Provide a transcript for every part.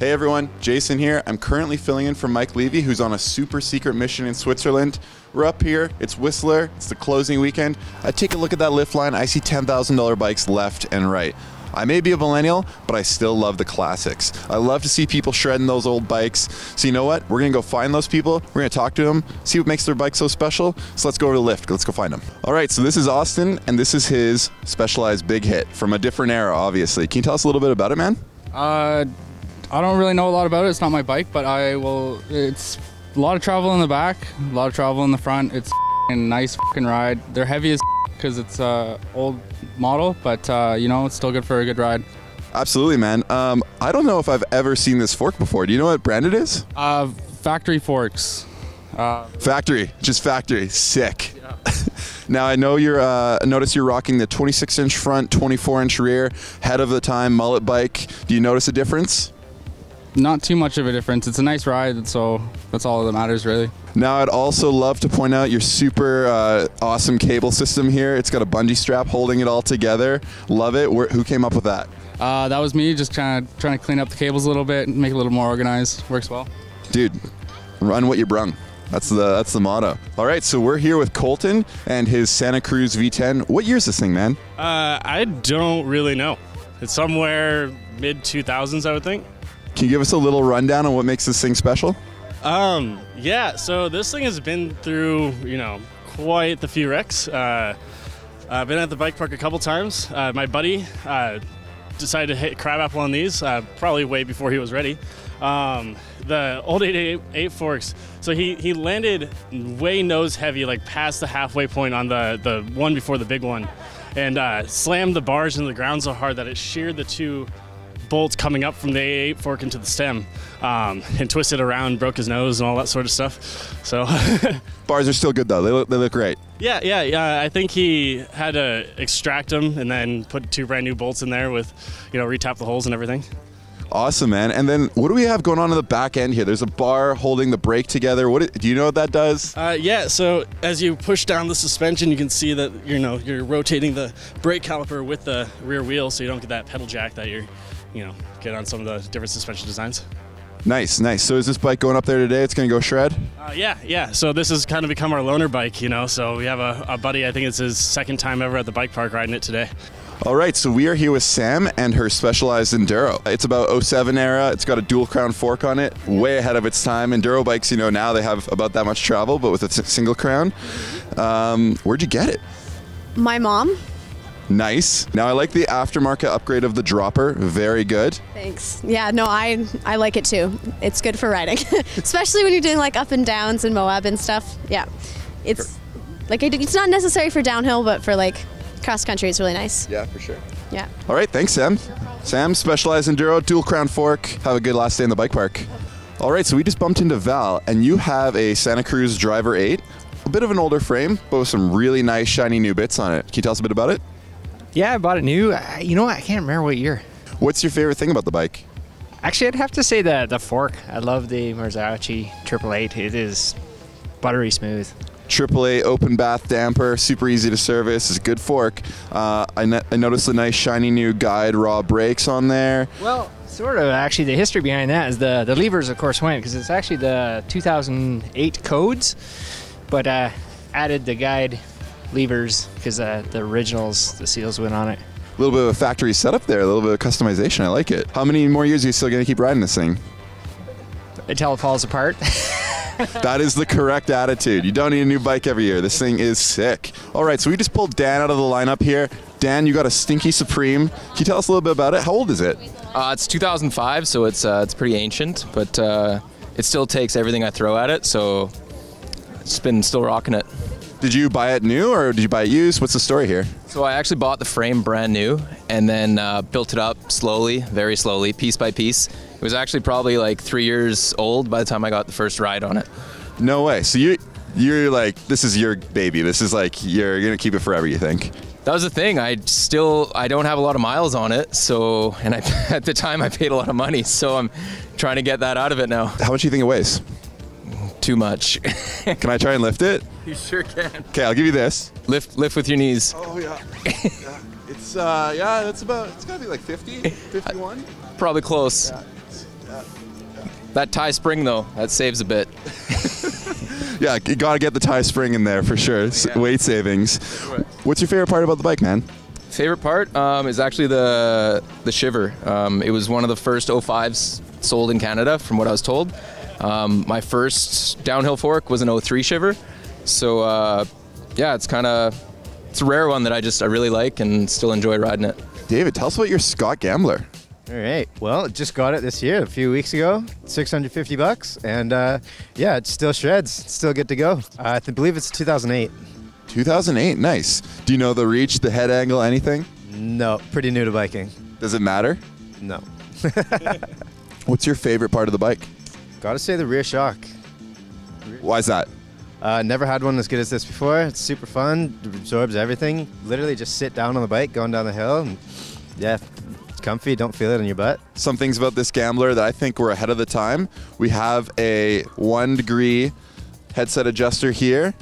Hey everyone, Jason here. I'm currently filling in for Mike Levy, who's on a super secret mission in Switzerland. We're up here, it's Whistler, it's the closing weekend. I take a look at that lift line, I see $10,000 bikes left and right. I may be a millennial, but I still love the classics. I love to see people shredding those old bikes. So you know what? We're gonna go find those people, we're gonna talk to them, see what makes their bike so special. So let's go over to the lift, let's go find them. All right, so this is Austin, and this is his Specialized Big Hit from a different era, obviously. Can you tell us a little bit about it, man? I don't really know a lot about it. It's not my bike, but I will. It's a lot of travel in the back, a lot of travel in the front. It's a nice ride. They're heavy as because it's a old model, but you know, it's still good for a good ride. Absolutely, man. I don't know if I've ever seen this fork before. Do you know what brand it is? Factory forks. Factory, just factory. Sick. Yeah. Now I know notice you're rocking the 26-inch front, 24-inch rear, head of the time mullet bike. Do you notice a difference? Not too much of a difference. It's a nice ride, so that's all that matters, really. Now I'd also love to point out your super awesome cable system here. It's got a bungee strap holding it all together. Love it. Who came up with that? That was me, just trying to clean up the cables a little bit and make it a little more organized. Works well. Dude, run what you brung. That's the motto. All right, so we're here with Colton and his Santa Cruz V10. What year is this thing, man? I don't really know. It's somewhere mid-2000s, I would think. Can you give us a little rundown on what makes this thing special? Yeah, so this thing has been through, quite the few wrecks. I've been at the bike park a couple times. My buddy decided to hit crabapple on these, probably way before he was ready. The old 888 forks, so he landed way nose heavy, like past the halfway point on the one before the big one, and slammed the bars into the ground so hard that it sheared the two bolts coming up from the 888 fork into the stem, and twisted around, broke his nose and all that sort of stuff. So bars are still good though. They look great. Yeah. I think he had to extract them and then put two brand new bolts in there with, retap the holes and everything. Awesome, man. And then what do we have going on in the back end here? There's a bar holding the brake together. Do you know what that does? Yeah, so as you push down the suspension, you can see that you're rotating the brake caliper with the rear wheel, so you don't get that pedal jack that you're get on some of the different suspension designs. Nice. So is this bike going up there today? It's going to go shred? Yeah. So this has kind of become our loaner bike, So we have a buddy, I think it's his second time ever at the bike park riding it today. All right, so we are here with Sam and her Specialized Enduro. It's about 07 era. It's got a dual crown fork on it, way ahead of its time. Enduro bikes, now they have about that much travel, but with a single crown. Where'd you get it? My mom. Nice. Now I like the aftermarket upgrade of the dropper. Very good. Thanks. Yeah, no, I like it too. It's good for riding, especially when you're doing like up and downs in Moab and stuff. Yeah, it's not necessary for downhill, but for like cross country, it's really nice. Yeah, for sure. Yeah. All right, thanks, Sam. Sam, Specialized Enduro, dual crown fork. Have a good last day in the bike park. All right, so we just bumped into Val, and you have a Santa Cruz Driver 8, a bit of an older frame, but with some really nice shiny new bits on it. Can you tell us a bit about it? Yeah, I bought it new. I can't remember what year. What's your favorite thing about the bike? Actually, I'd have to say the fork. I love the Marcy 888. It is buttery smooth. AAA open bath damper, super easy to service. It's a good fork. I noticed the nice shiny new guide raw brakes on there. Well, sort of. Actually, the history behind that is the levers, of course, went because it's actually the 2008 codes, but added the guide levers because the originals, the seals went on it. A little bit of a factory setup there, a little bit of customization. I like it. How many more years are you still going to keep riding this thing? Until it falls apart. That is the correct attitude. You don't need a new bike every year. This thing is sick. All right, so we just pulled Dan out of the lineup here. Dan, you got a Stinky Supreme. Can you tell us a little bit about it? How old is it? It's 2005, so it's pretty ancient, but it still takes everything I throw at it, so it's been still rocking it. Did you buy it new or did you buy it used? What's the story here? So I actually bought the frame brand new and then built it up slowly, very slowly, piece by piece. It was actually probably like 3 years old by the time I got the first ride on it. No way. So you're like, this is your baby. This is like, you're going to keep it forever, you think? That was the thing. I don't have a lot of miles on it. So, and at the time I paid a lot of money. So I'm trying to get that out of it now. How much do you think it weighs? Too much. Can I try and lift it? You sure can. Okay, I'll give you this. Lift with your knees. Oh yeah. It's gotta be like 50, 51. Probably close. Yeah. That tie spring though, that saves a bit. Yeah, you gotta get the tie spring in there for sure. Weight savings. What's your favorite part about the bike, man? Favorite part is actually the shiver. It was one of the first 05s sold in Canada, from what I was told. My first downhill fork was an 03 shiver. So yeah, it's a rare one that I really like and still enjoy riding it. David, tell us about your Scott Gambler. All right. Well, just got it this year, a few weeks ago, $650, and yeah, it still shreds. It's still good to go. I believe it's 2008. 2008, nice. Do you know the reach, the head angle, anything? No, pretty new to biking. Does it matter? No. What's your favorite part of the bike? Gotta say the rear shock. Why is that? Never had one as good as this before. It's super fun, absorbs everything. Literally just sit down on the bike going down the hill, and yeah, it's comfy, don't feel it in your butt. Some things about this Gambler that I think we're ahead of the time. We have a 1 degree headset adjuster here.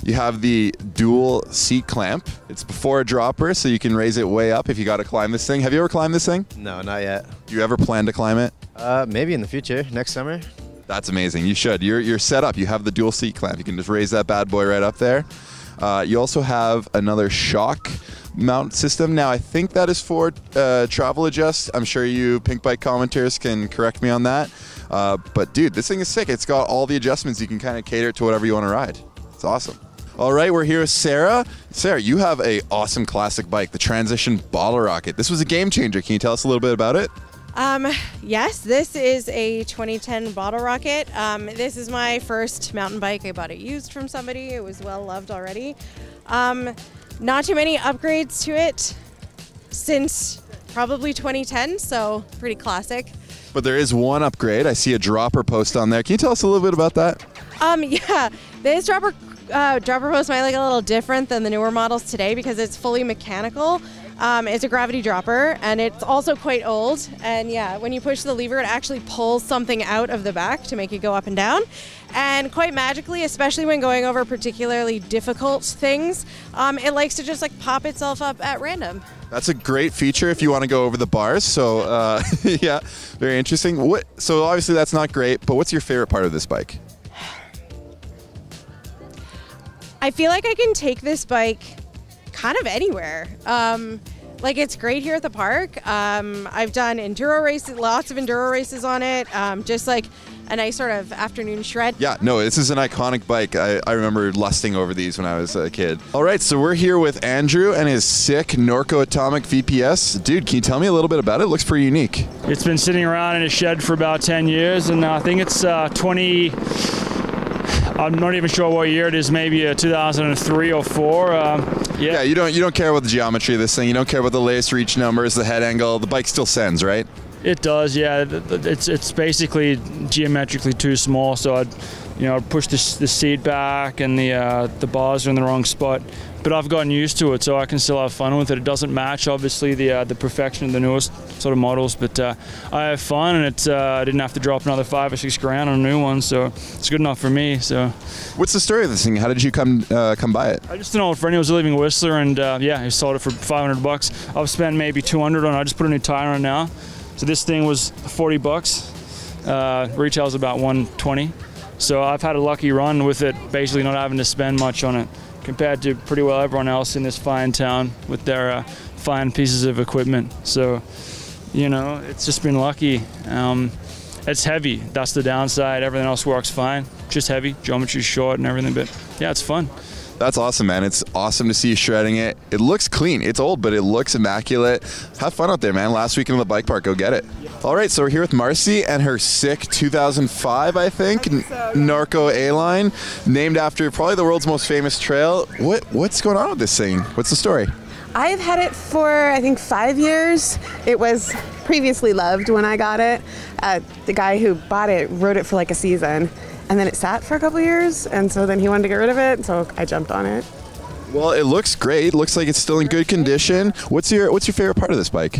You have the dual seat clamp. It's before a dropper, so you can raise it way up if you got to climb this thing. Have you ever climbed this thing? No, not yet. Do you ever plan to climb it? Maybe in the future, next summer. That's amazing. You should. You're set up. You have the dual seat clamp. You can just raise that bad boy right up there. You also have another shock mount system. Now, I think that is for travel adjust. I'm sure you Pinkbike commenters can correct me on that. But dude, this thing is sick. It's got all the adjustments. You can kind of cater it to whatever you want to ride. It's awesome. All right, we're here with Sarah. Sarah, you have a awesome classic bike, the Transition Bottle Rocket. This was a game changer. Can you tell us a little bit about it? Yes, this is a 2010 Bottle Rocket. This is my first mountain bike. I bought it used from somebody. It was well loved already. Not too many upgrades to it since probably 2010, so pretty classic. But there is one upgrade. I see a dropper post on there. Can you tell us a little bit about that? Yeah, this dropper post might look a little different than the newer models today because it's fully mechanical. It's a gravity dropper, and it's also quite old. And yeah, when you push the lever, it actually pulls something out of the back to make it go up and down. And quite magically, especially when going over particularly difficult things, it likes to just like pop itself up at random. That's a great feature if you want to go over the bars. So yeah, very interesting. So obviously that's not great, but what's your favorite part of this bike? I feel like I can take this bike kind of anywhere. Like it's great here at the park. I've done enduro races, lots of enduro races on it. Just like a nice sort of afternoon shred. Yeah, no, this is an iconic bike. I remember lusting over these when I was a kid. All right, so we're here with Andrew and his sick Norco Atomic VPS. Dude, can you tell me a little bit about it? It looks pretty unique. It's been sitting around in a shed for about 10 years, and I think it's 20... I'm not even sure what year it is, maybe 2003 or 4. Yeah, you don't care about the geometry of this thing. You don't care about the latest reach numbers, the head angle. The bike still sends, right? It does, yeah. It's basically geometrically too small, so I'd push the seat back and the bars are in the wrong spot. But I've gotten used to it, so I can still have fun with it. It doesn't match, obviously, the perfection of the newest sort of models, but I have fun, and I didn't have to drop another $5 or $6 grand on a new one, so it's good enough for me. So, what's the story of this thing? How did you come by it? I just an old friend who was living in Whistler, and yeah, he sold it for $500. I've spent maybe $200 on it. I just put a new tire on now. So this thing was $40. Retails about $120. So I've had a lucky run with it, basically not having to spend much on it, compared to pretty well everyone else in this fine town with their fine pieces of equipment. So, it's just been lucky. It's heavy. That's the downside. Everything else works fine. Just heavy. Geometry's short and everything, but yeah, it's fun. That's awesome, man. It's awesome to see you shredding it. It looks clean. It's old, but it looks immaculate. Have fun out there, man. Last weekend at the bike park. Go get it. All right, so we're here with Marcy and her sick 2005, I think, Norco A-Line, named after probably the world's most famous trail. What's going on with this thing? What's the story? I've had it for, I think, 5 years. It was previously loved when I got it. The guy who bought it rode it for like a season. And then it sat for a couple years, and so then he wanted to get rid of it, so I jumped on it. Well, it looks great. It looks like it's still in good condition. What's your favorite part of this bike?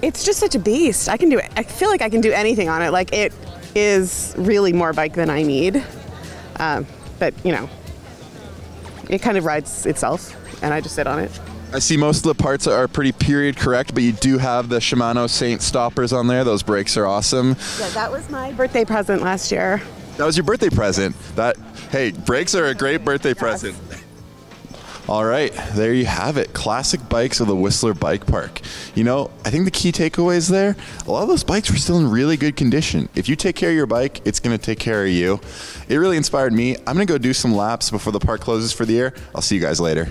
It's just such a beast. I can do it. I feel like I can do anything on it. Like, it is really more bike than I need. But, it kind of rides itself, and I just sit on it. I see most of the parts are pretty period correct, but you do have the Shimano Saint stoppers on there. Those brakes are awesome. Yeah, that was my birthday present last year. That was your birthday present. Hey, brakes are a great birthday present. All right, there you have it. Classic bikes of the Whistler Bike Park. You know, I think the key takeaways there, a lot of those bikes were still in really good condition. If you take care of your bike, it's going to take care of you. It really inspired me. I'm going to go do some laps before the park closes for the year. I'll see you guys later.